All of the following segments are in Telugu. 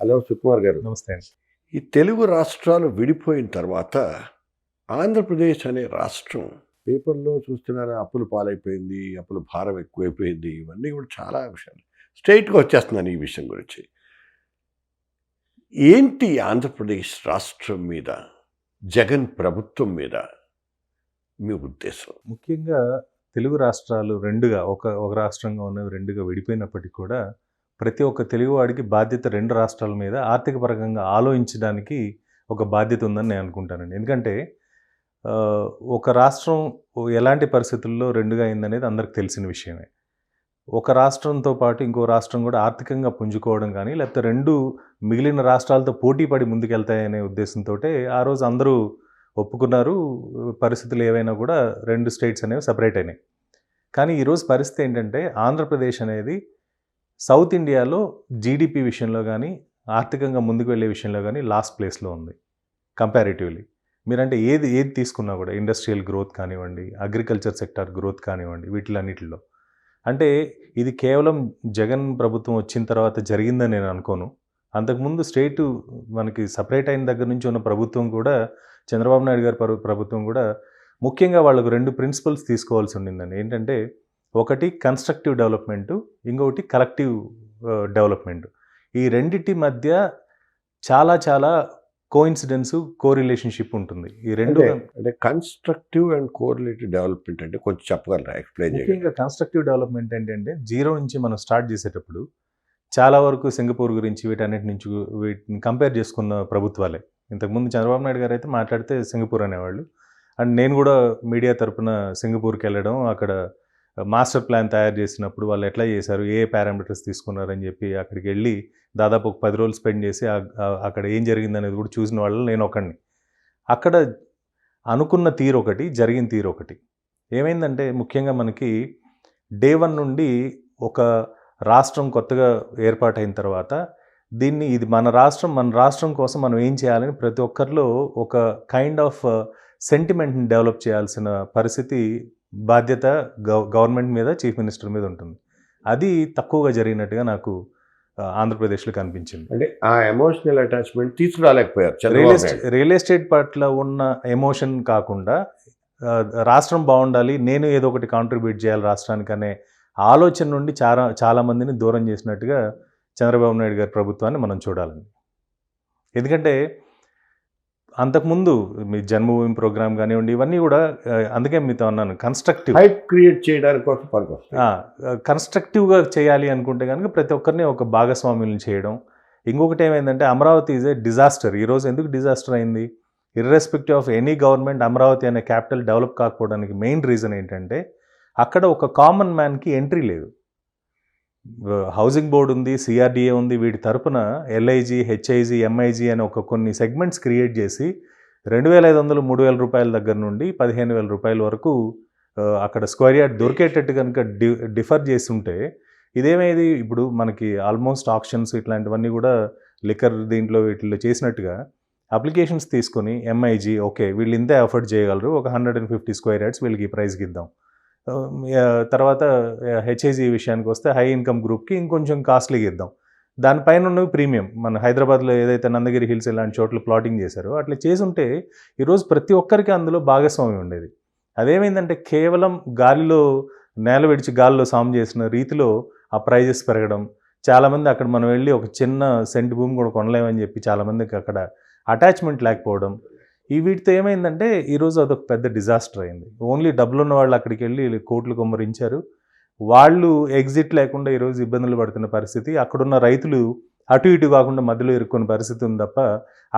హలో సుకుమార్ గారు. నమస్తే అండి. ఈ తెలుగు రాష్ట్రాలు విడిపోయిన తర్వాత ఆంధ్రప్రదేశ్ అనే రాష్ట్రం పేపర్లో చూస్తున్నారా, అప్పుల పాలైపోయింది, అప్పుల భారం ఎక్కువైపోయింది, ఇవన్నీ కూడా చాలా విషయాలు స్ట్రైట్గా వచ్చేస్తున్నాను ఈ విషయం గురించి. ఏంటి ఆంధ్రప్రదేశ్ రాష్ట్రం మీద, జగన్ ప్రభుత్వం మీద మీ ఉద్దేశం? ముఖ్యంగా తెలుగు రాష్ట్రాలు రెండుగా ఒక రాష్ట్రంగా ఉన్నవి రెండుగా విడిపోయినప్పటికీ కూడా ప్రతి ఒక్క తెలుగువాడికి బాధ్యత రెండు రాష్ట్రాల మీద ఆర్థిక పరంగా ఆలోచించడానికి ఒక బాధ్యత ఉందని నేను అనుకుంటానండి. ఎందుకంటే ఒక రాష్ట్రం ఎలాంటి పరిస్థితుల్లో రెండుగా అయిందనేది అందరికి తెలిసిన విషయమే. ఒక రాష్ట్రంతో పాటు ఇంకో రాష్ట్రం కూడా ఆర్థికంగా పుంజుకోవడం కానీ, లేకపోతే రెండు మిగిలిన రాష్ట్రాలతో పోటీ పడి ముందుకెళ్తాయనే ఉద్దేశంతో ఆ రోజు అందరూ ఒప్పుకున్నారు. పరిస్థితులు ఏవైనా కూడా రెండు స్టేట్స్ అనేవి సపరేట్ అయినాయి. కానీ ఈరోజు పరిస్థితి ఏంటంటే ఆంధ్రప్రదేశ్ అనేది సౌత్ ఇండియాలో జీడిపి విషయంలో కానీ, ఆర్థికంగా ముందుకు వెళ్ళే విషయంలో కానీ లాస్ట్ ప్లేస్లో ఉంది కంపారిటివ్లీ. మీరంటే ఏది తీసుకున్నా కూడా ఇండస్ట్రియల్ గ్రోత్ కానివ్వండి, అగ్రికల్చర్ సెక్టార్ గ్రోత్ కానివ్వండి, వీటిలన్నిటిలో అంటే ఇది కేవలం జగన్ ప్రభుత్వం వచ్చిన తర్వాత జరిగిందని నేను అనుకోను. అంతకుముందు స్టేటు మనకి సపరేట్ అయిన దగ్గర నుంచి ఉన్న ప్రభుత్వం కూడా, చంద్రబాబు నాయుడు గారి ప్రభుత్వం కూడా ముఖ్యంగా వాళ్ళకు రెండు ప్రిన్సిపల్స్ తీసుకోవాల్సి ఉండిందండి. ఏంటంటే ఒకటి కన్స్ట్రక్టివ్ డెవలప్మెంటు, ఇంకొకటి కలెక్టివ్ డెవలప్మెంట్. ఈ రెండింటి మధ్య చాలా కోఇన్సిడెన్స్, కోరిలేషన్షిప్ ఉంటుంది. ఈ రెండు అంటే కన్స్ట్రక్టివ్ అండ్ కోరిలేటివ్ డెవలప్మెంట్ అంటే కొంచెం చెప్పగలరా, ఎక్స్ప్లెయిన్ చేయండి. ముఖ్యంగా కన్స్ట్రక్టివ్ డెవలప్మెంట్ ఏంటంటే జీరో నుంచి మనం స్టార్ట్ చేసేటప్పుడు చాలా వరకు సింగపూర్ గురించి వీటన్నిటి నుంచి వీటిని కంపేర్ చేసుకున్న ప్రభుత్వాలే. ఇంతకుముందు చంద్రబాబు నాయుడు గారు అయితే మాట్లాడితే సింగపూర్ అనేవాళ్ళు. అండ్ నేను కూడా మీడియా తరపున సింగపూర్కి వెళ్ళడం, అక్కడ మాస్టర్ ప్లాన్ తయారు చేసినప్పుడు వాళ్ళు ఎట్లా చేశారు, ఏ పారామీటర్స్ తీసుకున్నారని చెప్పి అక్కడికి వెళ్ళి దాదాపు ఒక 10 రోజులు స్పెండ్ చేసి అక్కడ ఏం జరిగిందనేది కూడా చూసిన వాళ్ళు నేను ఒకడిని. అక్కడ అనుకున్న తీరు ఒకటి, జరిగిన తీరు ఒకటి. ఏమైందంటే ముఖ్యంగా మనకి డే 1 నుండి ఒక రాష్ట్రం కొత్తగా ఏర్పాటైన తర్వాత ఇది మన రాష్ట్రం కోసం మనం ఏం చేయాలని ప్రతి ఒక్కరిలో ఒక కైండ్ ఆఫ్ సెంటిమెంట్ని డెవలప్ చేయాల్సిన పరిస్థితి, బాధ్యత గవర్నమెంట్ మీద, చీఫ్ మినిస్టర్ మీద ఉంటుంది. అది తక్కువగా జరిగినట్టుగా నాకు ఆంధ్రప్రదేశ్లో కనిపించింది. అంటే ఆ ఎమోషనల్ అటాచ్మెంట్ తీసుకురాలేకపోయారు. రియల్ ఎస్టేట్ పట్ల ఉన్న ఎమోషన్ కాకుండా రాష్ట్రం బాగుండాలి, నేను ఏదో ఒకటి కాంట్రిబ్యూట్ చేయాలి రాష్ట్రానికి అనే ఆలోచన నుండి చాలా మందిని దూరం చేసినట్టుగా చంద్రబాబు నాయుడు గారి ప్రభుత్వాన్ని మనం చూడాలండి. ఎందుకంటే అంతకుముందు మీ జన్మభూమి ప్రోగ్రామ్ కానివ్వండి, ఇవన్నీ కూడా అందుకే మీతో అన్నాను కన్స్ట్రక్టివ్ హైప్ క్రియేట్ చేయడానికి కన్స్ట్రక్టివ్గా చేయాలి అనుకుంటే కనుక ప్రతి ఒక్కరిని ఒక భాగస్వామ్యులను చేయడం. ఇంకొకటి ఏమైందంటే అమరావతి ఈజ్ ఏ డిజాస్టర్. ఈరోజు ఎందుకు డిజాస్టర్ అయింది? Irrespective of any government Amaravati అనే క్యాపిటల్ డెవలప్ కాకపోవడానికి మెయిన్ రీజన్ ఏంటంటే అక్కడ ఒక కామన్ మ్యాన్కి ఎంట్రీ లేదు. హౌసింగ్ బోర్డు ఉంది, సిఆర్డిఏ ఉంది, వీటి తరపున ఎల్ఐజీ, హెచ్ఐజీ, ఎంఐజీ అని కొన్ని సెగ్మెంట్స్ క్రియేట్ చేసి 2,500, 3,000 రూపాయల దగ్గర నుండి 15,000 రూపాయల వరకు అక్కడ స్క్వేర్ యార్డ్ దొరికేటట్టు కనుక డిఫర్ చేసి ఉంటే ఇదేమైంది? ఇప్పుడు మనకి ఆల్మోస్ట్ ఆప్షన్స్ ఇట్లాంటివన్నీ కూడా లిక్కర్ వీటిల్లో చేసినట్టుగా అప్లికేషన్స్ తీసుకొని ఎంఐజీ ఓకే వీళ్ళు ఇంతే అఫోర్డ్ చేయగలరు, ఒక 150 స్క్వేర్ యార్డ్స్ వీళ్ళకి ఈ ప్రైస్కి ఇద్దాం. తర్వాత హెచ్ఐజీ విషయానికి వస్తే హై ఇన్కమ్ గ్రూప్కి ఇంకొంచెం కాస్ట్లీగా ఇద్దాం. దానిపైన ఉన్నవి ప్రీమియం. మన హైదరాబాద్లో ఏదైతే నందగిరి హిల్స్ ఇలాంటి చోట్ల ప్లాటింగ్ చేశారో అట్లా చేసుంటే ఈరోజు ప్రతి ఒక్కరికి అందులో భాగస్వామ్యం ఉండేది. అదేమైందంటే కేవలం నేల విడిచి గాలిలో సాము చేసిన రీతిలో ఆ ప్రైజెస్ పెరగడం, చాలామంది అక్కడ మనం వెళ్ళి ఒక చిన్న సెంట్ భూమి కూడా కొనలేమని చెప్పి చాలామందికి అక్కడ అటాచ్మెంట్ లేకపోవడం, వీటితో ఏమైందంటే ఈరోజు అదొక పెద్ద డిజాస్టర్ అయింది. ఓన్లీ డబ్బులు ఉన్న వాళ్ళు అక్కడికి వెళ్ళి కోట్లు కొమ్మరించారు. వాళ్ళు ఎగ్జిట్ లేకుండా ఈరోజు ఇబ్బందులు పడుతున్న పరిస్థితి. అక్కడున్న రైతులు అటు ఇటు కాకుండా మధ్యలో ఇరుక్కున్న పరిస్థితి ఉంది తప్ప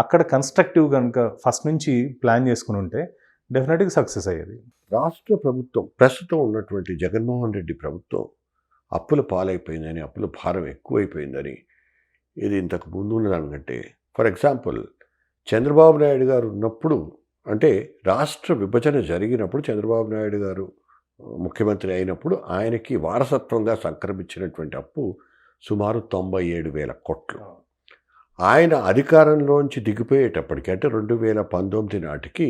అక్కడ కన్స్ట్రక్టివ్ కనుక ఫస్ట్ నుంచి ప్లాన్ చేసుకుని ఉంటే డెఫినెట్గా సక్సెస్ అయ్యేది. రాష్ట్ర ప్రభుత్వం, ప్రస్తుతం ఉన్నటువంటి జగన్మోహన్ రెడ్డి ప్రభుత్వం అప్పుల పాలైపోయిందని, అప్పుల భారం ఎక్కువైపోయిందని, ఇది ఇంతకు ముందు ఉన్నదానికంటే ఫర్ ఎగ్జాంపుల్ చంద్రబాబు నాయుడు గారు ఉన్నప్పుడు, అంటే రాష్ట్ర విభజన జరిగినప్పుడు చంద్రబాబు నాయుడు గారు ముఖ్యమంత్రి అయినప్పుడు ఆయనకి వారసత్వంగా సంక్రమించినటువంటి అప్పు సుమారు 97,000 కోట్లు. ఆయన అధికారంలోంచి దిగిపోయేటప్పటికి అంటే 2019 నాటికి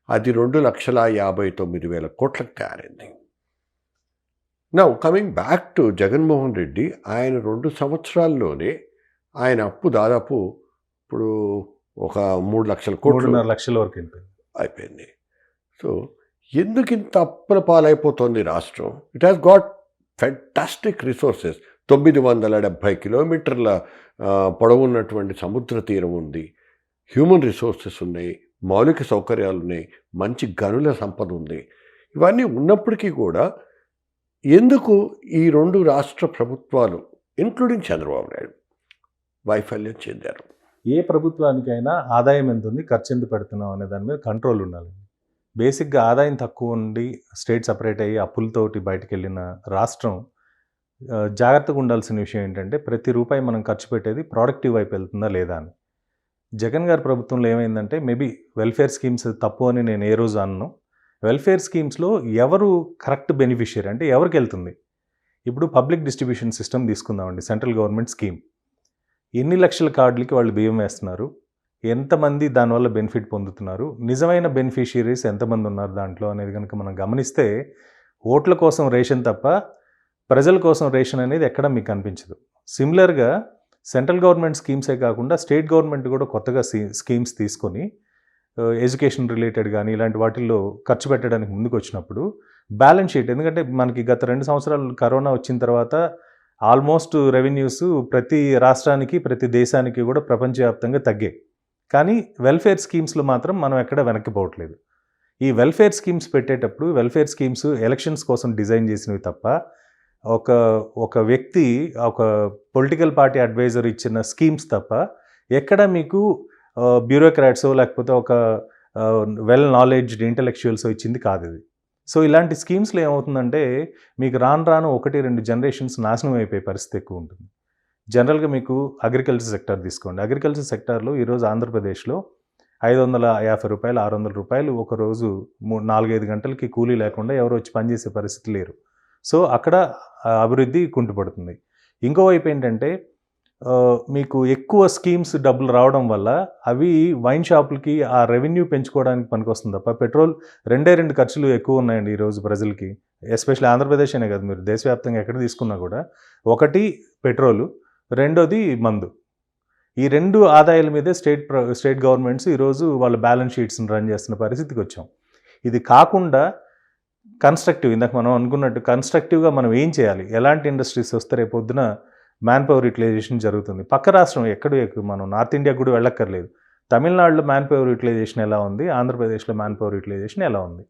అది 2,59,000 కోట్లకు తయారైంది. Now coming back to Jaganmohan Reddy, ఆయన 2 సంవత్సరాల్లోనే ఆయన అప్పు దాదాపు ఇప్పుడు ఒక 3,00,000 కోట్లు 3.5 లక్షల వరకు వెళ్ళిపోయింది. అయిపోయింది. సో ఎందుకు ఇంత అప్పుల పాలైపోతుంది రాష్ట్రం? It has got fantastic resources. 970 కిలోమీటర్ల పొడవున్నటువంటి సముద్ర తీరం ఉంది, హ్యూమన్ రిసోర్సెస్ ఉన్నాయి, మౌలిక సౌకర్యాలు ఉన్నాయి, మంచి గనుల సంపద ఉంది. ఇవన్నీ ఉన్నప్పటికీ కూడా ఎందుకు ఈ 2 రాష్ట్ర ప్రభుత్వాలు ఇంక్లూడింగ్ చంద్రబాబు నాయుడు వైఫల్యం చెందారు? ఏ ప్రభుత్వానికైనా ఆదాయం ఎంత ఉంది, ఖర్చు ఎంత పెడుతున్నాం అనే దాని మీద కంట్రోల్ ఉండాలి. బేసిక్గా ఆదాయం తక్కువ ఉండి స్టేట్ సపరేట్ అయ్యి అప్పులతోటి బయటకు వెళ్ళిన రాష్ట్రం జాగ్రత్తగా ఉండాల్సిన విషయం ఏంటంటే ప్రతి రూపాయి మనం ఖర్చు పెట్టేది ప్రొడక్టివ్ వైపు వెళ్తుందా లేదా అని. జగన్ గారి ప్రభుత్వంలో ఏమైందంటే మేబీ వెల్ఫేర్ స్కీమ్స్ తప్పు అని నేను ఏ రోజు అన్నాను. వెల్ఫేర్ స్కీమ్స్లో ఎవరు కరెక్ట్ బెనిఫిషియరీ అంటే ఎవరికి వెళ్తుంది? ఇప్పుడు పబ్లిక్ డిస్ట్రిబ్యూషన్ సిస్టమ్ తీసుకుందామండి, సెంట్రల్ గవర్నమెంట్ స్కీమ్. ఎన్ని లక్షల కార్డులకి వాళ్ళు బియ్యం వేస్తున్నారు, ఎంతమంది దానివల్ల బెనిఫిట్ పొందుతున్నారు, నిజమైన బెనిఫిషియరీస్ ఎంతమంది ఉన్నారు దాంట్లో అనేది కనుక మనం గమనిస్తే ఓట్ల కోసం రేషన్ తప్ప ప్రజల కోసం రేషన్ అనేది ఎక్కడ మీకు కనిపించదు. సిమిలర్గా సెంట్రల్ గవర్నమెంట్ స్కీమ్సే కాకుండా స్టేట్ గవర్నమెంట్ కూడా కొత్తగా స్కీమ్స్ తీసుకొని ఎడ్యుకేషన్ రిలేటెడ్ కానీ ఇలాంటి వాటిల్లో ఖర్చు పెట్టడానికి ముందుకు వచ్చినప్పుడు బ్యాలెన్స్ షీట్, ఎందుకంటే మనకి గత 2 సంవత్సరాలు కరోనా వచ్చిన తర్వాత ఆల్మోస్ట్ రెవెన్యూస్ ప్రతి రాష్ట్రానికి ప్రతి దేశానికి కూడా ప్రపంచవ్యాప్తంగా తగ్గాయి. కానీ వెల్ఫేర్ స్కీమ్స్లో మాత్రం మనం ఎక్కడ వెనక్కిపోవట్లేదు. ఈ వెల్ఫేర్ స్కీమ్స్ పెట్టేటప్పుడు వెల్ఫేర్ స్కీమ్స్ ఎలక్షన్స్ కోసం డిజైన్ చేసినవి తప్ప ఒక వ్యక్తి ఒక పొలిటికల్ పార్టీ అడ్వైజర్ ఇచ్చిన స్కీమ్స్ తప్ప ఎక్కడ మీకు బ్యూరోక్రాట్స్ లేకపోతే ఒక వెల్ నాలెడ్జ్డ్ ఇంటలెక్చువల్స్ ఇచ్చింది కాదు ఇది. సో ఇలాంటి స్కీమ్స్లో ఏమవుతుందంటే మీకు రాను 1-2 జనరేషన్స్ నాశనం అయిపోయే పరిస్థితి ఎక్కువ ఉంటుంది. జనరల్గా మీకు అగ్రికల్చర్ సెక్టర్ తీసుకోండి. అగ్రికల్చర్ సెక్టార్లో ఈరోజు ఆంధ్రప్రదేశ్లో 550 రూపాయలు 600 రూపాయలు ఒకరోజు 4-5 గంటలకి కూలీ లేకుండా ఎవరు వచ్చి పనిచేసే పరిస్థితి లేరు. సో అక్కడ అభివృద్ధి కుంటుపడుతుంది. ఇంకోవైపు ఏంటంటే మీకు ఎక్కువ స్కీమ్స్ డబ్బులు రావడం వల్ల అవి వైన్ షాపులకి ఆ రెవెన్యూ పెంచుకోవడానికి పనికొస్తుంది తప్ప పెట్రోల్ 2 ఖర్చులు ఎక్కువ ఉన్నాయండి ఈరోజు ప్రజలకి. ఎస్పెషల్లీ ఆంధ్రప్రదేశ్ అనే కదా, మీరు దేశవ్యాప్తంగా ఎక్కడ తీసుకున్నా కూడా ఒకటి పెట్రోలు, రెండోది మందు. ఈ 2 ఆదాయాల మీదే స్టేట్ గవర్నమెంట్స్ ఈరోజు వాళ్ళ బ్యాలెన్స్ షీట్స్ని రన్ చేస్తున్న పరిస్థితికి వచ్చాం. ఇది కాకుండా కన్స్ట్రక్టివ్, ఇందాక మనం అనుకున్నట్టు కన్స్ట్రక్టివ్గా మనం ఏం చేయాలి, ఎలాంటి ఇండస్ట్రీస్ వస్తే రేపు పొద్దున మ్యాన్ పవర్ యూటిలైజేషన్ జరుగుతుంది. పక్క రాష్ట్రం ఎక్కడ మనం నార్త్ ఇండియా కూడా వెళ్ళక్కర్లేదు. తమిళనాడులో మ్యాన్ పవర్ యూటిలైజేషన్ ఎలా ఉంది, ఆంధ్రప్రదేశ్లో మ్యాన్ పవర్ యూటిలైజేషన్ ఎలా ఉంది.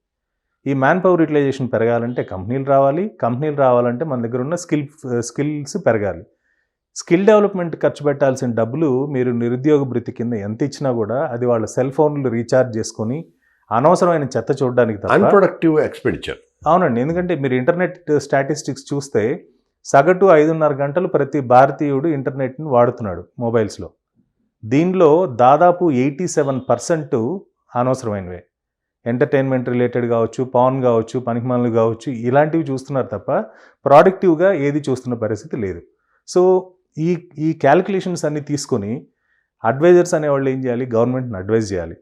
ఈ మ్యాన్ పవర్ యూటిలైజేషన్ పెరగాలంటే కంపెనీలు రావాలంటే మన దగ్గర ఉన్న స్కిల్స్ పెరగాలి. స్కిల్ డెవలప్మెంట్ ఖర్చు పెట్టాల్సిన డబ్బులు మీరు నిరుద్యోగ భృతి కింద ఎంత ఇచ్చినా కూడా అది వాళ్ళ సెల్ ఫోన్లు రీఛార్జ్ చేసుకొని అనవసరమైన చెత్త చూడడానికి తప్ప అన్ప్రొడక్టివ్ ఎక్స్పెండిచర్. అవునండి, ఎందుకంటే మీరు ఇంటర్నెట్ స్టాటిస్టిక్స్ చూస్తే సగటు 5.5 గంటలు ప్రతి భారతీయుడు ఇంటర్నెట్ని వాడుతున్నాడు మొబైల్స్లో. దీనిలో దాదాపు 87% అనవసరమైనవే. ఎంటర్టైన్మెంట్ రిలేటెడ్ కావచ్చు, పాన్ కావచ్చు, పనికిమాలినవి కావచ్చు, ఇలాంటివి చూస్తున్నారు తప్ప ప్రొడక్టివ్గా ఏది చూస్తున్న పరిస్థితి లేదు. సో ఈ క్యాలిక్యులేషన్స్ అన్నీ తీసుకొని అడ్వైజర్స్ అనేవాళ్ళు ఏం చేయాలి, గవర్నమెంట్ని అడ్వైజ్ చేయాలి.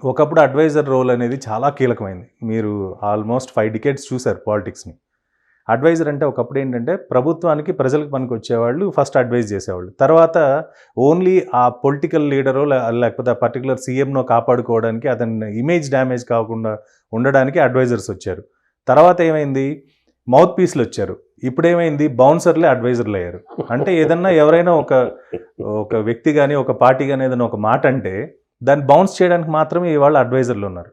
ఒకప్పుడు అడ్వైజర్ రోల్ అనేది చాలా కీలకమైంది. మీరు ఆల్మోస్ట్ 5 డికేడ్స్ చూశారు పాలిటిక్స్ని. అడ్వైజర్ అంటే ఒకప్పుడు ఏంటంటే ప్రభుత్వానికి ప్రజలకు పనికి వచ్చేవాళ్ళు ఫస్ట్ అడ్వైజ్ చేసేవాళ్ళు. తర్వాత ఓన్లీ ఆ పొలిటికల్ లీడరో లేకపోతే ఆ పర్టికులర్ సీఎంనో కాపాడుకోవడానికి, అతని ఇమేజ్ డ్యామేజ్ కాకుండా ఉండడానికి అడ్వైజర్స్ వచ్చారు. తర్వాత ఏమైంది, మౌత్ పీస్లు వచ్చారు. ఇప్పుడేమైంది, బౌన్సర్లే అడ్వైజర్లు అయ్యారు. అంటే ఏదన్నా ఎవరైనా ఒక వ్యక్తి కానీ ఒక పార్టీ కానీ ఏదైనా ఒక మాట అంటే దాన్ని బౌన్స్ చేయడానికి మాత్రమే ఇవాళ అడ్వైజర్లు ఉన్నారు.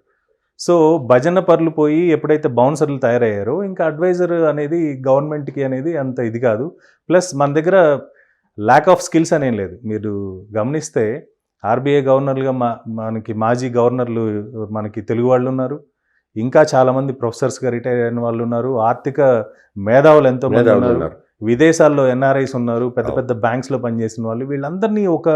సో భజన పరులు పోయి ఎప్పుడైతే బౌన్సర్లు తయారయ్యారో ఇంకా అడ్వైజర్ అనేది గవర్నమెంట్కి అనేది అంత ఇది కాదు. ప్లస్ మన దగ్గర ల్యాక్ ఆఫ్ స్కిల్స్ అనేం లేదు. మీరు గమనిస్తే ఆర్బీఐ గవర్నర్లుగా మనకి మాజీ గవర్నర్లు మనకి తెలుగు వాళ్ళు ఉన్నారు, ఇంకా చాలామంది ప్రొఫెసర్స్గా రిటైర్ అయిన వాళ్ళు ఉన్నారు, ఆర్థిక మేధావులు ఎంతోమంది ఉన్నారు, విదేశాల్లో ఎన్ఆర్ఐస్ ఉన్నారు, పెద్ద పెద్ద బ్యాంక్స్లో పనిచేసిన వాళ్ళు. వీళ్ళందరినీ ఒక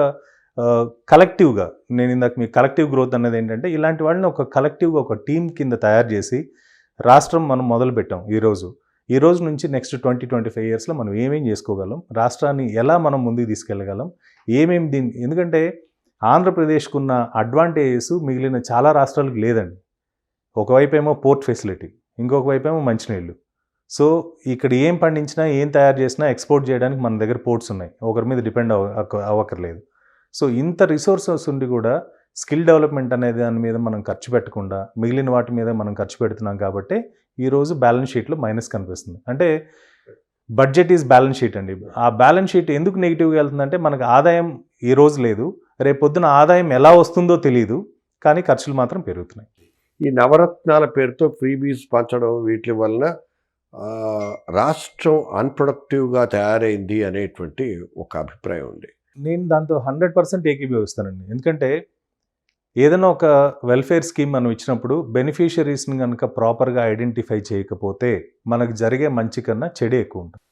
కలెక్టివ్గా, నేను ఇందాక మీ కలెక్టివ్ గ్రోత్ అనేది ఏంటంటే ఇలాంటి వాళ్ళని ఒక కలెక్టివ్గా ఒక టీం కింద తయారు చేసి రాష్ట్రం మనం మొదలుపెట్టాం. ఈ రోజు నుంచి నెక్స్ట్ 20-25 ఇయర్స్లో మనం ఏమేం చేసుకోగలం, రాష్ట్రాన్ని ఎలా మనం ముందుకు తీసుకెళ్ళగలం, ఎందుకంటే ఆంధ్రప్రదేశ్కు ఉన్న అడ్వాంటేజెస్ మిగిలిన చాలా రాష్ట్రాలకు లేదండి. ఒకవైపు ఏమో పోర్ట్ ఫెసిలిటీ, ఇంకొక వైపు ఏమో మంచినీళ్ళు. సో ఇక్కడ ఏం పండించినా ఏం తయారు చేసినా ఎక్స్పోర్ట్ చేయడానికి మన దగ్గర పోర్ట్స్ ఉన్నాయి, ఒకరి మీద డిపెండ్ అవ్వక్కర్లేదు. సో ఇంత రిసోర్సెస్ ఉండి కూడా స్కిల్ డెవలప్మెంట్ అనేది దాని మీద మనం ఖర్చు పెట్టకుండా మిగిలిన వాటి మీద మనం ఖర్చు పెడుతున్నాం కాబట్టి ఈరోజు బ్యాలెన్స్ షీట్లో మైనస్ కనిపిస్తుంది. అంటే బడ్జెట్ ఈజ్ బ్యాలెన్స్ షీట్ అండి. ఆ బ్యాలెన్స్ షీట్ ఎందుకు నెగిటివ్గా వెళ్తుందంటే మనకు ఆదాయం ఈ రోజు లేదు, రేపు పొద్దున ఆదాయం ఎలా వస్తుందో తెలియదు, కానీ ఖర్చులు మాత్రం పెరుగుతున్నాయి. ఈ నవరత్నాల పేరుతో ఫ్రీబీస్ పంచడం వీటి వలన రాష్ట్రం అన్ప్రొడక్టివ్గా తయారైంది అనేటువంటి ఒక అభిప్రాయం ఉంది. నేను దాంతో 100% ఏకీభవిస్తానండి. ఎందుకంటే ఏదైనా ఒక వెల్ఫేర్ స్కీమ్ మనం ఇచ్చినప్పుడు బెనిఫిషరీస్ని కనుక ప్రాపర్గా ఐడెంటిఫై చేయకపోతే మనకు జరిగే మంచి కన్నా చెడే ఎక్కువ ఉంటుంది.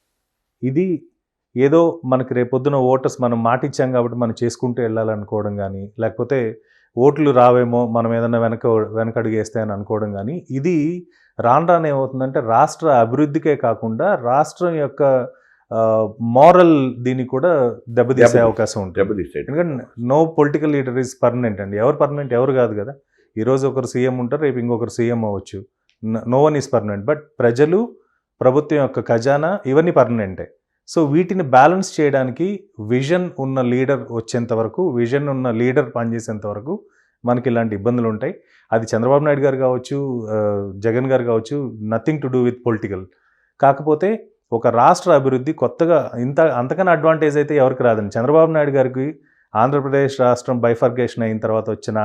ఇది ఏదో మనకి రేపొద్దున ఓటర్స్ మనం మాట ఇచ్చాం కాబట్టి మనం చేసుకుంటూ వెళ్ళాలనుకోవడం కానీ, లేకపోతే ఓట్లు రావేమో మనం ఏదైనా వెనకడుగేస్తే అని అనుకోవడం కానీ, ఇది రాను ఏమవుతుందంటే రాష్ట్ర అభివృద్ధికే కాకుండా రాష్ట్రం యొక్క మారల్ దీన్ని కూడా దెబ్బతీసే అవకాశం ఉంటుంది. ఎందుకంటే no political leader is permanent అండి. ఎవరు పర్మనెంట్ ఎవరు కాదు కదా. ఈరోజు ఒకరు సీఎం ఉంటారు, రేపు ఇంకొకరు సీఎం అవ్వచ్చు. No one is permanent. But ప్రజలు, ప్రభుత్వం యొక్క ఖజానా ఇవన్నీ పర్మనెంటే. సో వీటిని బ్యాలెన్స్ చేయడానికి విజన్ ఉన్న లీడర్ వచ్చేంత వరకు, విజన్ ఉన్న లీడర్ పనిచేసేంత వరకు మనకి ఇలాంటి ఇబ్బందులు ఉంటాయి. అది చంద్రబాబు నాయుడు గారు కావచ్చు, జగన్ గారు కావచ్చు, nothing to do with political. కాకపోతే ఒక రాష్ట్ర అభివృద్ధి కొత్తగా అంతకన్నా అడ్వాంటేజ్ అయితే ఎవరికి రాదండి. చంద్రబాబు నాయుడు గారికి ఆంధ్రప్రదేశ్ రాష్ట్రం బైఫర్గేషన్ అయిన తర్వాత వచ్చిన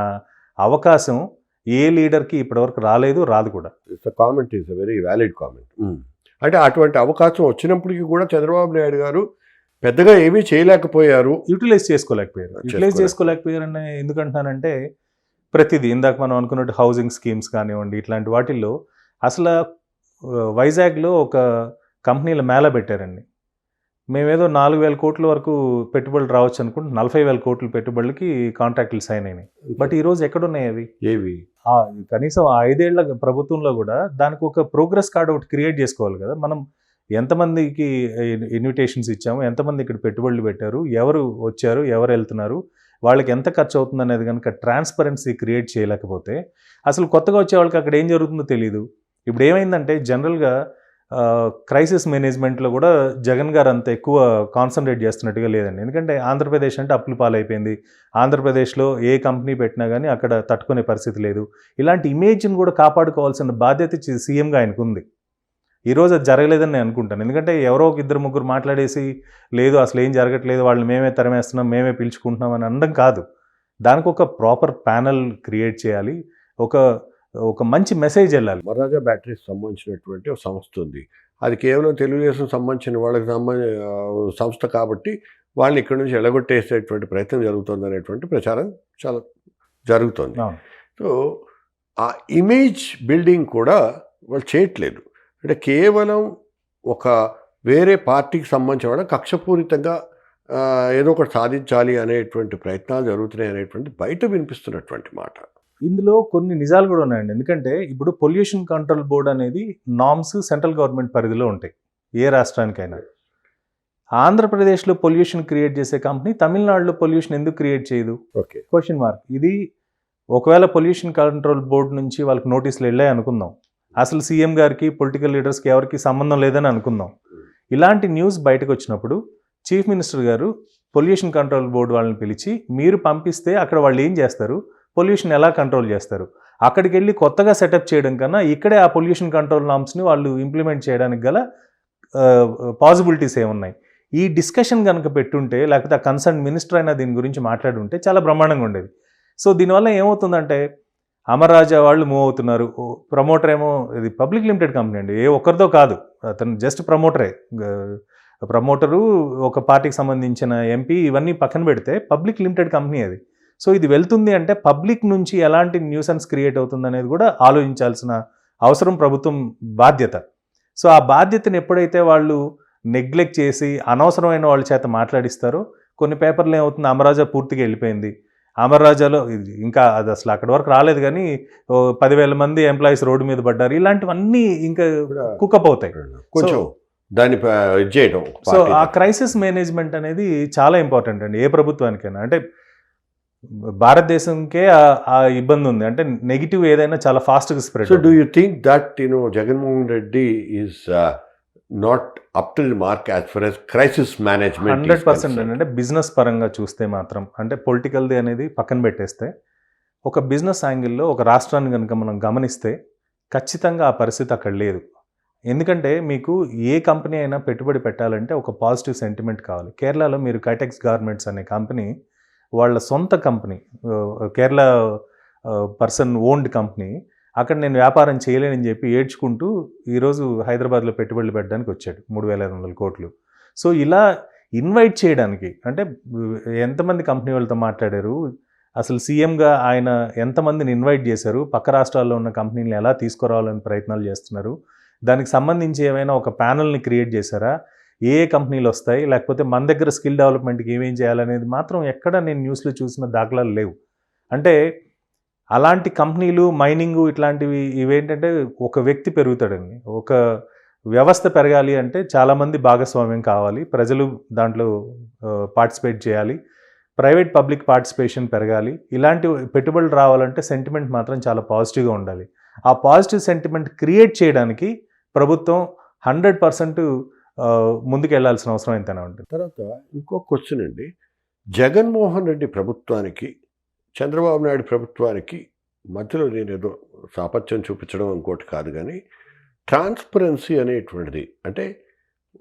అవకాశం ఏ లీడర్కి ఇప్పటివరకు రాలేదు, రాదు కూడా. Comment is very valid comment. అంటే అటువంటి అవకాశం వచ్చినప్పటికీ కూడా చంద్రబాబు నాయుడు గారు పెద్దగా ఏమీ చేయలేకపోయారు, యూటిలైజ్ చేసుకోలేకపోయారని ఎందుకంటున్నానంటే ప్రతిదీ ఇందాక మనం అనుకున్నట్టు హౌసింగ్ స్కీమ్స్ కానివ్వండి, ఇట్లాంటి వాటిల్లో అసలు వైజాగ్లో ఒక కంపెనీల మేళ పెట్టారండి. మేమేదో 4,000 కోట్ల వరకు పెట్టుబడులు రావచ్చు అనుకుంటే 40,000 కోట్ల పెట్టుబడులకి కాంట్రాక్టులు సైన్ అయినాయి. బట్ ఈరోజు ఎక్కడున్నాయి అవి? ఏవి? కనీసం 5 ఏళ్ల ప్రభుత్వంలో కూడా దానికి ఒక ప్రోగ్రెస్ కార్డ్ ఒకటి క్రియేట్ చేసుకోవాలి కదా. మనం ఎంతమందికి ఇన్విటేషన్స్ ఇచ్చాము, ఎంతమంది ఇక్కడ పెట్టుబడులు పెట్టారు, ఎవరు వచ్చారు, ఎవరు వెళ్తున్నారు, వాళ్ళకి ఎంత ఖర్చు అవుతుంది అనేది కనుక ట్రాన్స్పరెన్సీ క్రియేట్ చేయలేకపోతే అసలు కొత్తగా వచ్చే వాళ్ళకి అక్కడ ఏం జరుగుతుందో తెలియదు. ఇప్పుడు ఏమైందంటే జనరల్గా క్రైసిస్ మేనేజ్మెంట్లో కూడా జగన్ గారు అంత ఎక్కువ కాన్సన్ట్రేట్ చేస్తున్నట్టుగా లేదండి. ఎందుకంటే ఆంధ్రప్రదేశ్ అంటే అప్పుల పాలైపోయింది. ఆంధ్రప్రదేశ్లో ఏ కంపెనీ పెట్టినా కానీ అక్కడ తట్టుకునే పరిస్థితి లేదు. ఇలాంటి ఇమేజ్ని కూడా కాపాడుకోవాల్సిన బాధ్యత సీఎంగా ఆయనకు ఉంది. ఈరోజు అది జరగలేదని నేను అనుకుంటాను. ఎందుకంటే ఎవరో ఒక 2-3 మాట్లాడేసి లేదు అసలు ఏం జరగట్లేదు, వాళ్ళు మేమే తరిమేస్తున్నాం, మేమే పిలుచుకుంటున్నాం అని అనడం కాదు. దానికి ఒక ప్రాపర్ ప్యానల్ క్రియేట్ చేయాలి, ఒక మంచి మెసేజ్ వెళ్ళాలి. మహారాజా బ్యాటరీస్ సంబంధించినటువంటి ఒక సంస్థ ఉంది. అది కేవలం తెలుగుదేశం సంబంధించిన వాళ్ళకి సంస్థ కాబట్టి వాళ్ళని ఇక్కడి నుంచి ఎలగొట్టేసేటువంటి ప్రయత్నం జరుగుతుంది అనేటువంటి ప్రచారం చాలా జరుగుతుంది. సో ఆ ఇమేజ్ బిల్డింగ్ కూడా వాళ్ళు చేయట్లేదు. అంటే కేవలం ఒక వేరే పార్టీకి సంబంధించిన వాళ్ళ కక్షపూరితంగా ఏదో ఒకటి సాధించాలి అనేటువంటి ప్రయత్నాలు జరుగుతున్నాయి అనేటువంటి బయట వినిపిస్తున్నటువంటి మాట. ఇందులో కొన్ని నిజాలు కూడా ఉన్నాయండి. ఎందుకంటే ఇప్పుడు పొల్యూషన్ కంట్రోల్ బోర్డ్ అనేది నామ్స్ సెంట్రల్ గవర్నమెంట్ పరిధిలో ఉంటాయి ఏ రాష్ట్రానికైనా. ఆంధ్రప్రదేశ్లో పొల్యూషన్ క్రియేట్ చేసే కంపెనీ తమిళనాడులో పొల్యూషన్ ఎందుకు క్రియేట్ చేయదు? Okay, question mark. ఇది ఒకవేళ పొల్యూషన్ కంట్రోల్ బోర్డు నుంచి వాళ్ళకి నోటీసులు వెళ్ళాయి అనుకుందాం, అసలు సీఎం గారికి పొలిటికల్ లీడర్స్కి ఎవరికి సంబంధం లేదని అనుకుందాం. ఇలాంటి న్యూస్ బయటకు వచ్చినప్పుడు చీఫ్ మినిస్టర్ గారు పొల్యూషన్ కంట్రోల్ బోర్డు వాళ్ళని పిలిచి మీరు పంపిస్తే అక్కడ వాళ్ళు ఏం చేస్తారు, పొల్యూషన్ ఎలా కంట్రోల్ చేస్తారు, అక్కడికి వెళ్ళి కొత్తగా సెటప్ చేయడం కన్నా ఇక్కడే ఆ పొల్యూషన్ కంట్రోల్ నామ్స్ని వాళ్ళు ఇంప్లిమెంట్ చేయడానికి గల పాసిబిలిటీస్ ఏమున్నాయి, ఈ డిస్కషన్ కనుక పెట్టుంటే లేకపోతే ఆ కన్సర్న్ మినిస్టర్ అయినా దీని గురించి మాట్లాడుంటే చాలా బ్రహ్మాండంగా ఉండేది. సో దీనివల్ల ఏమవుతుందంటే అమర్ రాజా వాళ్ళు మూవ్ అవుతున్నారు, ప్రమోటర్ ఏమో ఇది పబ్లిక్ లిమిటెడ్ కంపెనీ అండి, ఏ ఒక్కరితో కాదు, అతను జస్ట్ ప్రమోటరే. ప్రమోటరు ఒక పార్టీకి సంబంధించిన ఎంపీ ఇవన్నీ పక్కన పెడితే పబ్లిక్ లిమిటెడ్ కంపెనీ అది. సో ఇది వెళ్తుంది అంటే పబ్లిక్ నుంచి ఎలాంటి న్యూసెన్స్ క్రియేట్ అవుతుంది అనేది కూడా ఆలోచించాల్సిన అవసరం ప్రభుత్వం బాధ్యత. సో ఆ బాధ్యతను ఎప్పుడైతే వాళ్ళు నెగ్లెక్ట్ చేసి అనవసరమైన వాళ్ళ చేత మాట్లాడిస్తారో, కొన్ని పేపర్లు ఏమవుతుంది, అమరాజా పూర్తిగా వెళ్ళిపోయింది, అమర్రాజాలో ఇంకా అది అసలు అక్కడి వరకు రాలేదు కానీ 10,000 మంది ఎంప్లాయీస్ రోడ్డు మీద పడ్డారు, ఇలాంటివన్నీ ఇంకా కుకప్ అవుతాయి కొంచెం దాన్ని చేయడం. సో ఆ క్రైసిస్ మేనేజ్మెంట్ అనేది చాలా ఇంపార్టెంట్ అండి ఏ ప్రభుత్వానికైనా. అంటే భారతదేశంకే ఆ ఇబ్బంది ఉంది. అంటే నెగిటివ్ ఏదైనా చాలా ఫాస్ట్‌గా spread So do you think that, Jagannath Reddy is not up to the mark as far as crisis management is 100% concerned? అంటే బిజినెస్ పరంగా చూస్తే మాత్రం అంటే పొలిటికల్‌ది అనేది పక్కన పెట్టేస్తే, ఒక బిజినెస్ యాంగిల్‌లో ఒక రాష్ట్రాన్ని గనుక మనం గమనిస్తే ఖచ్చితంగా ఆ పరిస్థితి అక్కడ లేదు. ఎందుకంటే మీకు ఏ కంపెనీ అయినా పెట్టుబడి పెట్టాలంటే ఒక పాజిటివ్ సెంటిమెంట్ కావాలి. కేరళలో మీరు కైటెక్స్ గార్మెంట్స్ అనే కంపెనీ వాళ్ళ సొంత company, Kerala person owned company. అక్కడ నేను వ్యాపారం చేయలేనని చెప్పి ఏడ్చుకుంటూ ఈరోజు హైదరాబాద్లో పెట్టుబడులు పెట్టడానికి వచ్చాడు 3,500 కోట్లు. సో ఇలా ఇన్వైట్ చేయడానికి అంటే ఎంతమంది కంపెనీ వాళ్ళతో మాట్లాడారు, అసలు సీఎంగా ఆయన ఎంతమందిని ఇన్వైట్ చేశారు, పక్క రాష్ట్రాల్లో ఉన్న కంపెనీలను ఎలా తీసుకురావాలని ప్రయత్నాలు చేస్తున్నారు, దానికి సంబంధించి ఏమైనా ఒక ప్యానల్ని క్రియేట్ చేశారా, ఏ కంపెనీలు వస్తాయి, లేకపోతే మన దగ్గర స్కిల్ డెవలప్మెంట్కి ఏమేం చేయాలనేది మాత్రం ఎక్కడ నేను న్యూస్లో చూసిన దాఖలాలు లేవు. అంటే అలాంటి కంపెనీలు మైనింగ్ ఇట్లాంటివి ఇవేంటంటే ఒక వ్యక్తి పెరుగుతాడండి. ఒక వ్యవస్థ పెరగాలి అంటే చాలామంది భాగస్వామ్యం కావాలి, ప్రజలు దాంట్లో పార్టిసిపేట్ చేయాలి, ప్రైవేట్ పబ్లిక్ పార్టిసిపేషన్ పెరగాలి. ఇలాంటి పెట్టుబడులు రావాలంటే సెంటిమెంట్ మాత్రం చాలా పాజిటివ్గా ఉండాలి. ఆ పాజిటివ్ సెంటిమెంట్ క్రియేట్ చేయడానికి ప్రభుత్వం 100% ముందుకు వెళ్లాల్సిన అవసరం ఎంతైనా ఉంటుంది. తర్వాత ఇంకో క్వశ్చన్ అండి, జగన్మోహన్ రెడ్డి ప్రభుత్వానికి చంద్రబాబు నాయుడు ప్రభుత్వానికి మధ్యలో నేనేదో సాపత్యం చూపించడం ఇంకోటి కాదు, కానీ ట్రాన్స్పరెన్సీ అనేటువంటిది అంటే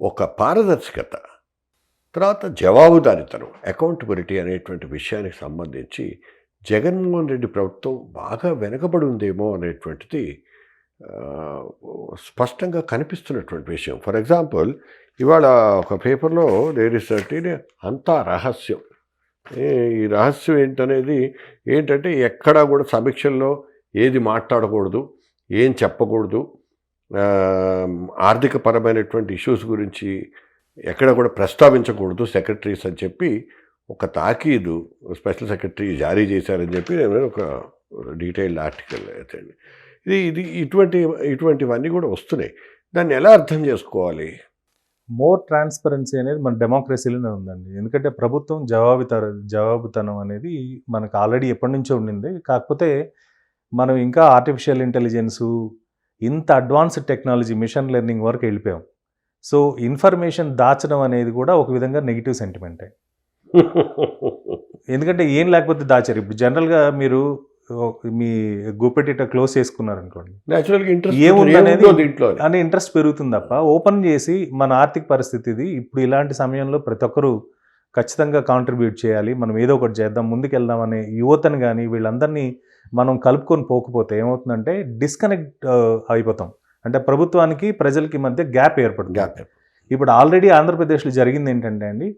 ఒక పారదర్శకత, తర్వాత జవాబుదారీతనం, అకౌంటబిలిటీ అనేటువంటి విషయానికి సంబంధించి జగన్మోహన్ రెడ్డి ప్రభుత్వం బాగా వెనకబడి ఉందేమో అనేటువంటిది స్పష్టంగా కనిపిస్తున్నటువంటి విషయం. ఫర్ ఎగ్జాంపుల్ ఇవాళ ఒక పేపర్లో దేర్ అంతా రహస్యం. ఈ రహస్యం ఏంటంటే ఎక్కడా కూడా సమీక్షల్లో ఏది మాట్లాడకూడదు, ఏం చెప్పకూడదు, ఆర్థికపరమైనటువంటి ఇష్యూస్ గురించి ఎక్కడ కూడా ప్రస్తావించకూడదు సెక్రటరీస్ అని చెప్పి ఒక తాకీదు స్పెషల్ సెక్రటరీ జారీ చేశారని చెప్పి నేను ఒక డీటెయిల్డ్ ఆర్టికల్ అయితే ఇది ఇటువంటివన్నీ కూడా వస్తున్నాయి. దాన్ని ఎలా అర్థం చేసుకోవాలి? మోర్ ట్రాన్స్పరెన్సీ అనేది మన డెమోక్రసీలోనే ఉందండి. ఎందుకంటే ప్రభుత్వం జవాబుతనం అనేది మనకు ఆల్రెడీ ఎప్పటి నుంచో ఉండింది. కాకపోతే మనం ఇంకా ఆర్టిఫిషియల్ ఇంటెలిజెన్సు, ఇంత అడ్వాన్స్డ్ టెక్నాలజీ, మిషన్ లెర్నింగ్ వరకు వెళ్ళిపోయాం. సో ఇన్ఫర్మేషన్ దాచడం అనేది కూడా ఒక విధంగా నెగిటివ్ సెంటిమెంటే. ఎందుకంటే ఏం లేకపోతే దాచారు. ఇప్పుడు జనరల్గా మీరు మీ గుప్పెట క్లోజ్ చేసుకున్నారనుకోండి, ఏముందనేది అని ఇంట్రెస్ట్ పెరుగుతుంది తప్ప ఓపెన్ చేసి మన ఆర్థిక పరిస్థితి ఇది, ఇప్పుడు ఇలాంటి సమయంలో ప్రతి ఒక్కరూ ఖచ్చితంగా కాంట్రిబ్యూట్ చేయాలి, మనం ఏదో ఒకటి చేద్దాం, ముందుకు వెళ్దాం అనే యువతను కానీ వీళ్ళందరినీ మనం కలుపుకొని పోకపోతే ఏమవుతుందంటే డిస్కనెక్ట్ అయిపోతాం. అంటే ప్రభుత్వానికి ప్రజలకి మధ్య గ్యాప్ ఏర్పడుతుంది. ఇప్పుడు ఆల్రెడీ ఆంధ్రప్రదేశ్లో జరిగింది ఏంటంటే అండి,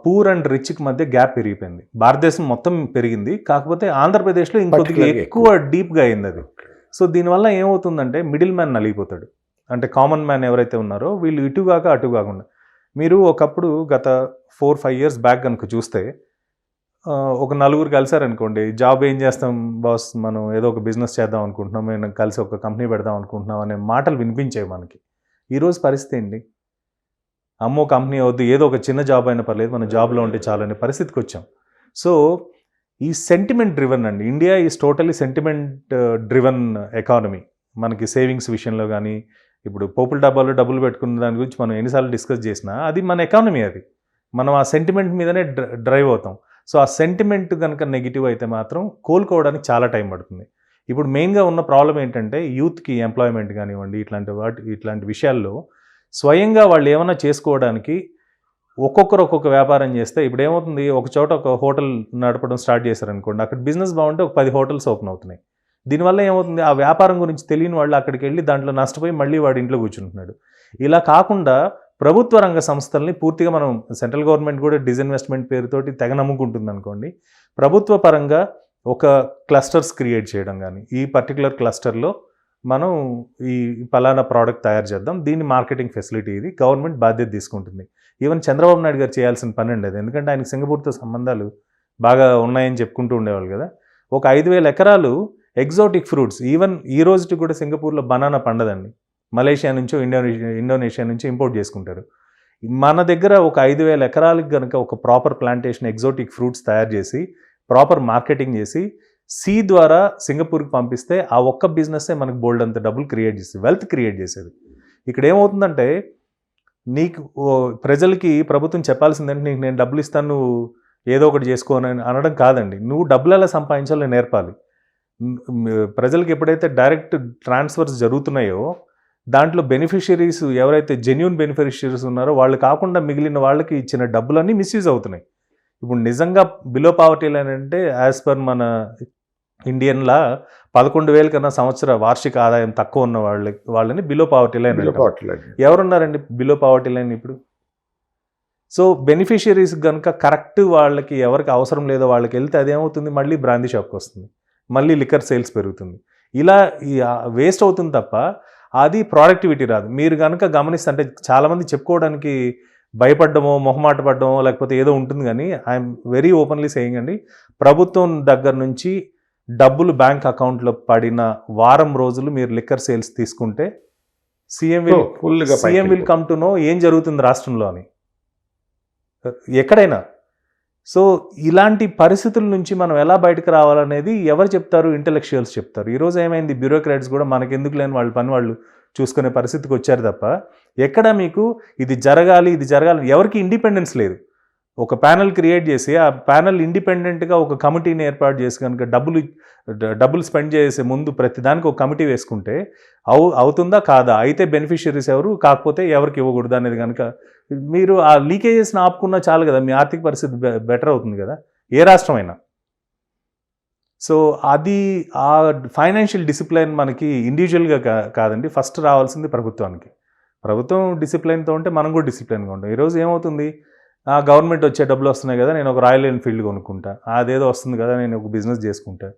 పూర్ అండ్ రిచ్కి మధ్య గ్యాప్ పెరిగిపోయింది. భారతదేశం మొత్తం పెరిగింది, కాకపోతే ఆంధ్రప్రదేశ్లో ఇంకొద్దిగా ఎక్కువ డీప్గా అయింది అది. సో దీనివల్ల ఏమవుతుందంటే మిడిల్ మ్యాన్ నలిగిపోతాడు. అంటే కామన్ మ్యాన్ ఎవరైతే ఉన్నారో వీళ్ళు ఇటుగాక అటు కాకుండా, మీరు ఒకప్పుడు గత 4-5 years బ్యాక్ కనుక చూస్తే ఒక నలుగురు కలిసారనుకోండి, జాబ్ ఏం చేస్తాం బాస్, మనం ఏదో ఒక బిజినెస్ చేద్దాం అనుకుంటున్నాం, మేము కలిసి ఒక కంపెనీ పెడదాం అనుకుంటున్నాం అనే మాటలు వినిపించేవి మనకి. ఈరోజు పరిస్థితి ఏంటి, అమ్మో కంపెనీ వద్దు, ఏదో ఒక చిన్న జాబ్ అయినా పర్లేదు, మన జాబ్లో ఉంటే చాలనే పరిస్థితికి వచ్చాం. సో ఈ సెంటిమెంట్ డ్రివన్ అండి, India is totally sentiment driven economy. మనకి సేవింగ్స్ విషయంలో కానీ, ఇప్పుడు పోపుల డబ్బాలో డబ్బులు పెట్టుకున్న దాని గురించి మనం ఎన్నిసార్లు డిస్కస్ చేసినా అది మన ఎకానమీ, అది మనం ఆ సెంటిమెంట్ మీదనే డ్రైవ్ అవుతాం. సో ఆ సెంటిమెంట్ కనుక నెగిటివ్ అయితే మాత్రం కోలుకోవడానికి చాలా టైం పడుతుంది. ఇప్పుడు మెయిన్గా ఉన్న ప్రాబ్లం ఏంటంటే యూత్కి ఎంప్లాయ్మెంట్ కానివ్వండి, ఇట్లాంటి విషయాల్లో స్వయంగా వాళ్ళు ఏమైనా చేసుకోవడానికి ఒక్కొక్కరు ఒక్కొక్క వ్యాపారం చేస్తే ఇప్పుడు ఏమవుతుంది, ఒక చోట ఒక హోటల్ నడపడం స్టార్ట్ చేశారనుకోండి, అక్కడ బిజినెస్ బాగుంటే ఒక 10 hotels ఓపెన్ అవుతున్నాయి. దీనివల్ల ఏమవుతుంది, ఆ వ్యాపారం గురించి తెలియని వాళ్ళు అక్కడికి వెళ్ళి దాంట్లో నష్టపోయి మళ్ళీ వాడి ఇంట్లో కూర్చుంటున్నాడు. ఇలా కాకుండా ప్రభుత్వ రంగ సంస్థల్ని పూర్తిగా మనం, సెంట్రల్ గవర్నమెంట్ కూడా డిస్ఇన్వెస్ట్మెంట్ పేరుతోటి తెగ నమ్ముకుంటుంది అనుకోండి, ప్రభుత్వ పరంగా ఒక క్లస్టర్స్ క్రియేట్ చేయడం కానీ, ఈ పర్టికులర్ క్లస్టర్లో మనం ఈ పలానా ప్రోడక్ట్ తయారు చేద్దాం, దీన్ని మార్కెటింగ్ ఫెసిలిటీ ఇది గవర్నమెంట్ బాధ్యత తీసుకుంటుంది. ఈవెన్ చంద్రబాబు నాయుడు గారు చేయాల్సిన పని ఉండేది, ఎందుకంటే ఆయనకి సింగపూర్తో సంబంధాలు బాగా ఉన్నాయని చెప్పుకుంటూ ఉండేవాళ్ళు కదా. ఒక 5,000 ఎకరాలు ఎగ్జాటిక్ ఫ్రూట్స్, ఈవెన్ ఈ రోజుకి కూడా సింగపూర్లో బనానా పండదండి, మలేషియా నుంచో ఇండోనేషియా నుంచో ఇంపోర్ట్ చేసుకుంటారు. మన దగ్గర ఒక 5,000 ఎకరాలకు కనుక ఒక ప్రాపర్ ప్లాంటేషన్ ఎగ్జాటిక్ ఫ్రూట్స్ తయారు చేసి ప్రాపర్ మార్కెటింగ్ చేసి సి ద్వారా సింగపూర్కి పంపిస్తే ఆ ఒక్క బిజినెస్సే మనకు బోల్డ్ అంత డబ్బులు క్రియేట్ చేసేది, వెల్త్ క్రియేట్ చేసేది. ఇక్కడ ఏమవుతుందంటే నీకు ప్రజలకి ప్రభుత్వం చెప్పాల్సిందంటే నీకు నేను డబ్బులు ఇస్తాను, నువ్వు ఏదో ఒకటి చేసుకోనని అనడం కాదండి. నువ్వు డబ్బులు ఎలా సంపాదించాలో నేర్పాలి. ప్రజలకు ఎప్పుడైతే డైరెక్ట్ ట్రాన్స్ఫర్స్ జరుగుతున్నాయో దాంట్లో బెనిఫిషియరీస్ ఎవరైతే జెన్యూన్ బెనిఫిషియరీస్ ఉన్నారో వాళ్ళు కాకుండా మిగిలిన వాళ్ళకి ఇచ్చిన డబ్బులన్నీ మిస్యూజ్ అవుతున్నాయి. ఇప్పుడు నిజంగా బిలో పావర్టీ లైన్ అంటే యాజ్ పర్ మన ఇండియన్లా 11,000 కన్నా సంవత్సర వార్షిక ఆదాయం తక్కువ ఉన్న వాళ్ళని బిలో పావర్టీ లైన్. ఎవరున్నారండి బిలో పావర్టీ లైన్ ఇప్పుడు? సో బెనిఫిషియరీస్ కనుక కరెక్ట్ వాళ్ళకి ఎవరికి అవసరం లేదో వాళ్ళకి వెళ్తే అదేమవుతుంది, మళ్ళీ బ్రాందీ షాప్కి వస్తుంది, మళ్ళీ లిక్కర్ సేల్స్ పెరుగుతుంది. ఇలా వేస్ట్ అవుతుంది తప్ప అది ప్రొడక్టివిటీ రాదు. మీరు కనుక గమనిస్తే అంటే చాలామంది చెప్పుకోవడానికి భయపడ్డమో మొహమాట పడ్డమో లేకపోతే ఏదో ఉంటుంది, కానీ ఐఎమ్ వెరీ ఓపెన్లీ సేయింగ్ అండి, ప్రభుత్వం దగ్గర నుంచి డబ్బులు బ్యాంక్ అకౌంట్లో పడిన వారం రోజులు మీరు లిక్కర్ సేల్స్ తీసుకుంటే CM will come to know ఏం జరుగుతుంది రాష్ట్రంలో అని, ఎక్కడైనా. సో ఇలాంటి పరిస్థితుల నుంచి మనం ఎలా బయటకు రావాలనేది ఎవరు చెప్తారు? ఇంటెలెక్చువల్స్ చెప్తారు. ఈరోజు ఏమైంది, బ్యూరోక్రాట్స్ కూడా మనకెందుకు లేని వాళ్ళ పని వాళ్ళు చూసుకునే పరిస్థితికి వచ్చారు తప్ప ఎక్కడ మీకు ఇది జరగాలి ఎవరికి ఇండిపెండెన్స్ లేదు. ఒక ప్యానెల్ క్రియేట్ చేసి ఆ ప్యానెల్ ఇండిపెండెంట్గా ఒక కమిటీని ఏర్పాటు చేసి కనుక డబ్బులు స్పెండ్ చేసే ముందు ప్రతిదానికి ఒక కమిటీ వేసుకుంటే అవుతుందా కాదా, అయితే బెనిఫిషియరీస్ ఎవరు, కాకపోతే ఎవరికి ఇవ్వకూడదు అనేది కనుక మీరు ఆ లీకేజెస్ని ఆపుకున్నా చాలు కదా, మీ ఆర్థిక పరిస్థితి బెటర్ అవుతుంది కదా ఏ రాష్ట్రమైనా. సో అది ఆ ఫైనాన్షియల్ డిసిప్లైన్ మనకి ఇండివిజువల్గా కాదండి, ఫస్ట్ రావాల్సింది ప్రభుత్వానికి. ప్రభుత్వం డిసిప్లైన్తో ఉంటే మనం కూడా డిసిప్లైన్గా ఉంటాం. ఈరోజు ఏమవుతుంది, ఆ గవర్నమెంట్ వచ్చే డబ్బులు వస్తున్నాయి కదా నేను ఒక రాయల్ ఎన్ఫీల్డ్ కొనుక్కుంటా, అదేదో వస్తుంది కదా నేను ఒక బిజినెస్ చేసుకుంటా,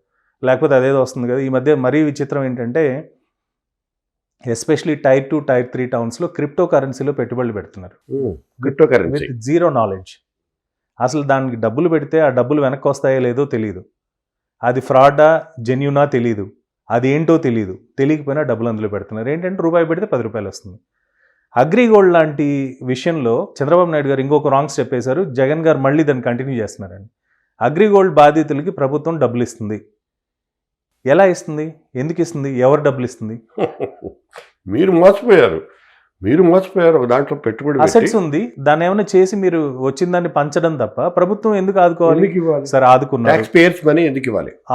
లేకపోతే అదేదో వస్తుంది కదా. ఈ మధ్య మరీ విచిత్రం ఏంటంటే ఎస్పెషలీ టైర్ 2, టైర్ 3 టౌన్స్లో క్రిప్టో కరెన్సీలో పెట్టుబడులు పెడుతున్నారు విత్ జీరో నాలెడ్జ్. అసలు దానికి డబ్బులు పెడితే ఆ డబ్బులు వెనక్కి వస్తాయో లేదో తెలియదు, అది ఫ్రాడా జెన్యూనా తెలియదు, అది ఏంటో తెలియదు, తెలియకపోయినా డబ్బులు అందులో పెడుతున్నారు. ఏంటంటే రూపాయి పెడితే 10 రూపాయలు వస్తుంది. అగ్రిగోల్డ్ లాంటి విషయంలో చంద్రబాబు నాయుడు గారు ఇంకొక రాంగ్ స్టెప్ వేశారు, జగన్ గారు మళ్ళీ దాన్ని కంటిన్యూ చేస్తున్నారండి. అగ్రిగోల్డ్ బాధితులకి ప్రభుత్వం డబ్బులు ఇస్తుంది. ఎలా ఇస్తుంది, ఎందుకు ఇస్తుంది, ఎవరు డబ్బులు ఇస్తుంది? మీరు మోసపోయారు దాంట్లో పెట్టుబడి అసెట్స్ ఉంది, దాన్ని ఏమైనా చేసి మీరు వచ్చిన దాన్ని పంచడం తప్ప ప్రభుత్వం ఎందుకు ఆదుకోవాలి? సరే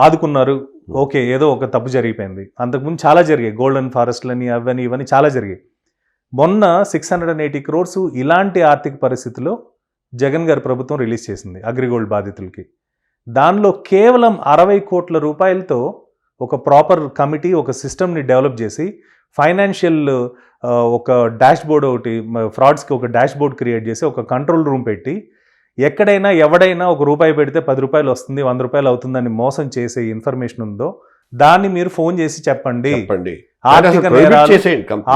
ఆదుకున్నారు, ఓకే, ఏదో ఒక తప్పు జరిగిపోయింది. అంతకుముందు చాలా జరిగాయి, గోల్డెన్ ఫారెస్ట్లని అవన్నీ ఇవన్నీ చాలా జరిగాయి. మొన్న 680 crores ఇలాంటి ఆర్థిక పరిస్థితిలో జగన్ గారి ప్రభుత్వం రిలీజ్ చేసింది అగ్రిగోల్డ్ బాధితులకి. దానిలో కేవలం 60 కోట్ల రూపాయలతో ఒక ప్రాపర్ కమిటీ, ఒక సిస్టమ్ని డెవలప్ చేసి ఫైనాన్షియల్ ఒక డాష్ బోర్డ్ ఒకటి, ఫ్రాడ్స్కి ఒక డాష్ బోర్డ్ క్రియేట్ చేసి ఒక కంట్రోల్ రూమ్ పెట్టి ఎక్కడైనా ఎవడైనా ఒక రూపాయి పెడితే 10 రూపాయలు వస్తుంది, 100 రూపాయలు అవుతుందని మోసం చేసే ఇన్ఫర్మేషన్ ఉందో దాన్ని మీరు ఫోన్ చేసి చెప్పండి.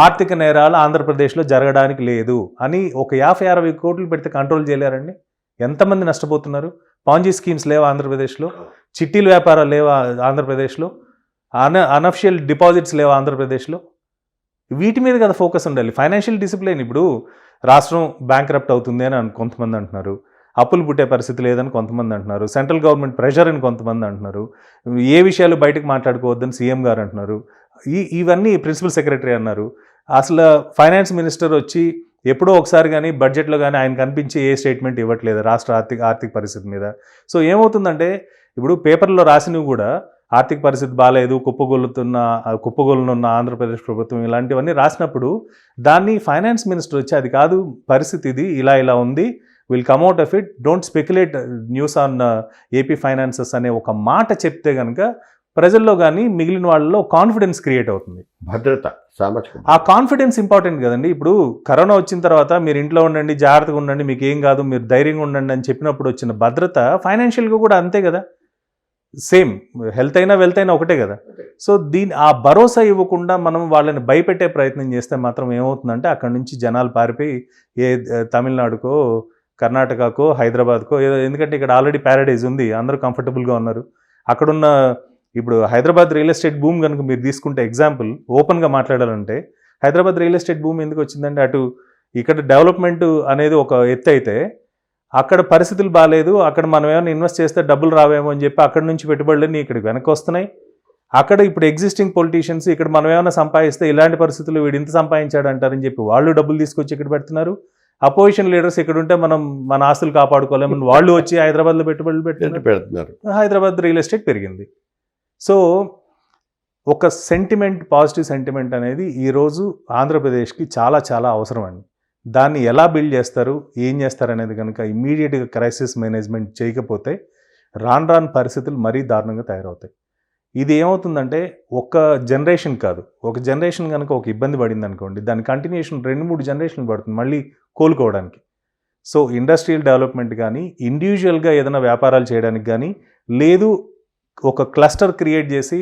ఆర్థిక నేరాలు ఆంధ్రప్రదేశ్లో జరగడానికి లేదు అని ఒక 50-60 కోట్లు పెడితే కంట్రోల్ చేయలేరండి? ఎంతమంది నష్టపోతున్నారు? పాంజీ స్కీమ్స్ లేవా ఆంధ్రప్రదేశ్లో? చిట్టీల వ్యాపారాలు లేవా ఆంధ్రప్రదేశ్లో? అనఫిషియల్ డిపాజిట్స్ లేవా ఆంధ్రప్రదేశ్లో? వీటి మీద కదా ఫోకస్ ఉండాలి. Financial discipline. ఇప్పుడు రాష్ట్రం బ్యాంక్రప్ట్ అవుతుంది అని కొంతమంది అంటున్నారు, అప్పులు పుట్టే పరిస్థితి లేదని కొంతమంది అంటున్నారు, సెంట్రల్ గవర్నమెంట్ ప్రెషర్ అని కొంతమంది అంటున్నారు, ఏ విషయాలు బయటకు మాట్లాడుకోవద్దని సీఎం గారు అంటున్నారు, ఇవన్నీ ప్రిన్సిపల్ సెక్రటరీ అన్నారు. అసలు ఫైనాన్స్ మినిస్టర్ వచ్చి ఎప్పుడో ఒకసారి కానీ బడ్జెట్లో కానీ ఆయన కనిపించి ఏ స్టేట్మెంట్ ఇవ్వట్లేదు రాష్ట్ర ఆర్థిక పరిస్థితి మీద. సో ఏమవుతుందంటే ఇప్పుడు పేపర్లో రాసినవి కూడా ఆర్థిక పరిస్థితి బాగాలేదు, కుప్పగొలునున్న ఆంధ్రప్రదేశ్ ప్రభుత్వం ఇలాంటివన్నీ రాసినప్పుడు దాన్ని ఫైనాన్స్ మినిస్టర్ వచ్చి అది కాదు పరిస్థితి, ఇది ఇలా ఉంది, will come out of it, don't speculate news on AP finances అనే ఒక మాట చెప్తే కనుక ప్రజల్లో కానీ మిగిలిన వాళ్ళలో కాన్ఫిడెన్స్ క్రియేట్ అవుతుంది. భద్రత, ఆ కాన్ఫిడెన్స్ ఇంపార్టెంట్ కదండి. ఇప్పుడు కరోనా వచ్చిన తర్వాత మీరు ఇంట్లో ఉండండి, జాగ్రత్తగా ఉండండి, మీకు ఏం కాదు, మీరు ధైర్యంగా ఉండండి అని చెప్పినప్పుడు వచ్చిన భద్రత ఫైనాన్షియల్గా కూడా అంతే కదా, సేమ్. హెల్త్ అయినా వెల్త్ అయినా ఒకటే కదా. సో ఆ భరోసా ఇవ్వకుండా మనం వాళ్ళని భయపెట్టే ప్రయత్నం చేస్తే మాత్రం ఏమవుతుందంటే అక్కడ నుంచి జనాలు పారిపోయి తమిళనాడుకో, కర్ణాటకకో, హైదరాబాద్కో ఏదో, ఎందుకంటే ఇక్కడ ఆల్రెడీ ప్యారడైజ్ ఉంది, అందరూ కంఫర్టబుల్గా ఉన్నారు. అక్కడున్న ఇప్పుడు హైదరాబాద్ రియల్ ఎస్టేట్ భూమి కనుక మీరు తీసుకుంటే ఎగ్జాంపుల్ ఓపెన్గా మాట్లాడాలంటే హైదరాబాద్ రియల్ ఎస్టేట్ భూమి ఎందుకు వచ్చిందంటే ఇక్కడ డెవలప్మెంట్ అనేది ఒక ఎత్తు అయితే అక్కడ పరిస్థితులు బాగాలేదు, అక్కడ మనం ఏమైనా ఇన్వెస్ట్ చేస్తే డబ్బులు రావేమో అని చెప్పి అక్కడ నుంచి పెట్టుబడులన్నీ ఇక్కడికి వెనక్కి వస్తున్నాయి. అక్కడ ఇప్పుడు ఎగ్జిస్టింగ్ పొలిటీషియన్స్ ఇక్కడ మనం ఏమైనా సంపాదిస్తే ఇలాంటి పరిస్థితులు వీడు ఇంత సంపాదించాడు అంటారని చెప్పి వాళ్ళు డబ్బులు తీసుకొచ్చి ఇక్కడ పెడుతున్నారు. అపోజిషన్ లీడర్స్ ఇక్కడ ఉంటే మనం మన ఆస్తులు కాపాడుకోలేమని వాళ్ళు వచ్చి హైదరాబాద్లో పెట్టుబడులు పెడుతున్నారు. హైదరాబాద్ రియల్ ఎస్టేట్ పెరిగింది. సో ఒక సెంటిమెంట్, పాజిటివ్ సెంటిమెంట్ అనేది ఈరోజు ఆంధ్రప్రదేశ్కి చాలా చాలా అవసరం అండి. దాన్ని ఎలా బిల్డ్ చేస్తారు, ఏం చేస్తారు అనేది కనుక ఇమ్మీడియట్గా క్రైసిస్ మేనేజ్మెంట్ చేయకపోతే రాను పరిస్థితులు మరీ దారుణంగా తయారవుతాయి. ఇది ఏమవుతుందంటే ఒక జనరేషన్ కాదు, ఒక జనరేషన్ కనుక ఒక ఇబ్బంది పడింది అనుకోండి, దాని కంటిన్యూషన్ 2-3 జనరేషన్లు పడుతుంది మళ్ళీ కోలుకోవడానికి. సో ఇండస్ట్రియల్ డెవలప్మెంట్ కానీ, ఇండివిజువల్గా ఏదైనా వ్యాపారాలు చేయడానికి కానీ, లేదు ఒక క్లస్టర్ క్రియేట్ చేసి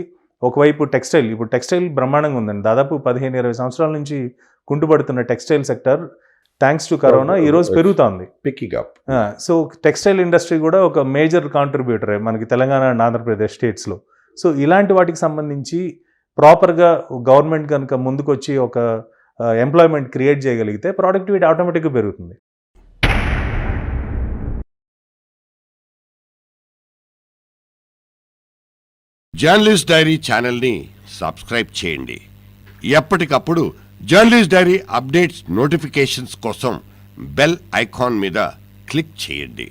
ఒకవైపు టెక్స్టైల్, ఇప్పుడు టెక్స్టైల్ బ్రహ్మాండంగా ఉందండి. దాదాపు 15-20 సంవత్సరాల నుంచి కుంటుపడుతున్న textile sector thanks to corona ఈరోజు పెరుగుతోంది. Picking up. So textile industry కూడా ఒక మేజర్ కాంట్రిబ్యూటరే మనకి తెలంగాణ అండ్ ఆంధ్రప్రదేశ్ స్టేట్స్లో. సో ఇలాంటి వాటికి సంబంధించి ప్రాపర్గా గవర్నమెంట్ కనుక ముందుకొచ్చి ఒక ఎంప్లాయ్మెంట్ క్రియేట్ చేయగలిగితే ప్రొడక్టివిటీ ఆటోమేటిక్గా పెరుగుతుంది. జర్నలిస్ట్ డైరీ ఛానల్ని సబ్స్క్రైబ్ చేయండి. ఎప్పటికప్పుడు జర్నలిస్ట్ డైరీ అప్డేట్స్ నోటిఫికేషన్స్ కోసం బెల్ ఐకాన్ మీద క్లిక్ చేయండి.